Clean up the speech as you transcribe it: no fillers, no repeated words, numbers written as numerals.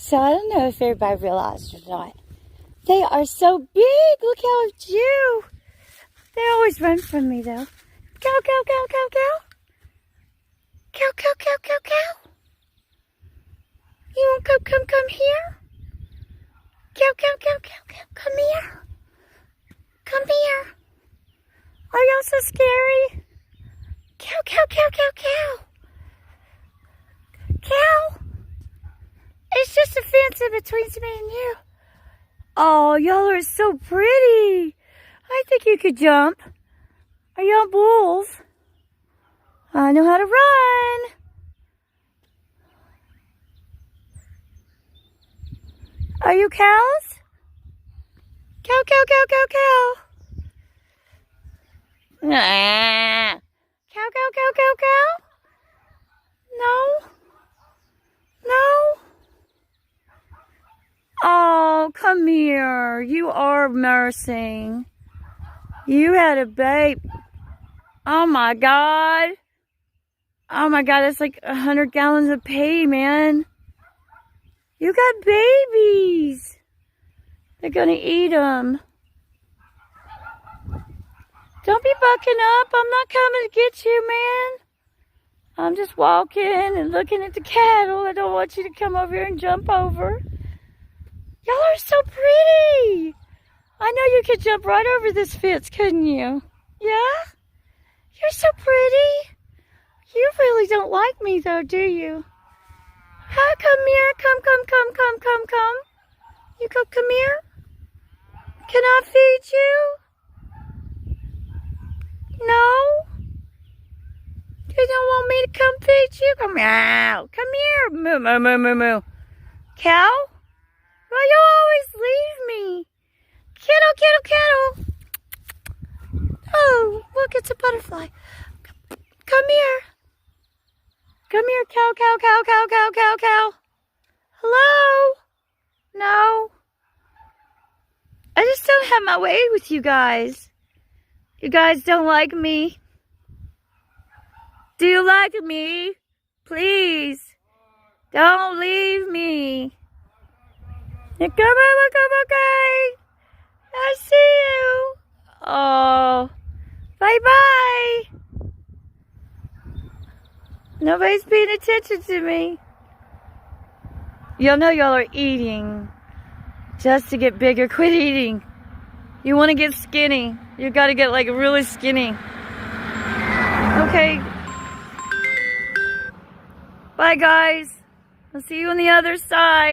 So I don't know if everybody realized or not. They are so big. Look how cute. They always run from me though. Cow, cow, cow, cow, cow. Cow, cow, cow, cow, cow. You want to come here? Cow, cow, cow, cow, cow. Come here. Come here. Are y'all so scary? Cow, cow, cow, cow, cow. Cow. It's just a fence in between me and you. Oh, y'all are so pretty. I think you could jump. Are y'all bulls? I know how to run. Are you cows? Cow, cow, cow, cow, cow. Nah. Cow, cow, cow, cow, cow. No. No. Oh, come here. You are nursing. You had a babe. Oh my God. Oh my God, that's like 100 gallons of pee, man. You got babies. They're gonna eat them. Don't be bucking up. I'm not coming to get you, man. I'm just walking and looking at the cattle. I don't want you to come over here and jump over. Y'all are so pretty. I know you could jump right over this fence, couldn't you? Yeah? You're so pretty. You really don't like me though, do you? Hi, come here. Come. You come here? Can I feed you? No? You don't want me to come feed you? Come here. Come here. Moo, moo, moo, moo, moo. Cow? Well, you always leave me. Kittle. Oh, look, it's a butterfly. Come here. Come here, cow. Hello? No. I just don't have my way with you guys. You guys don't like me. Do you like me? Please. Don't leave me. Come on, okay. I see you. Oh. Bye-bye. Nobody's paying attention to me. Y'all know y'all are eating just to get bigger. Quit eating. You want to get skinny. You got to get like really skinny. Okay. Bye, guys. I'll see you on the other side.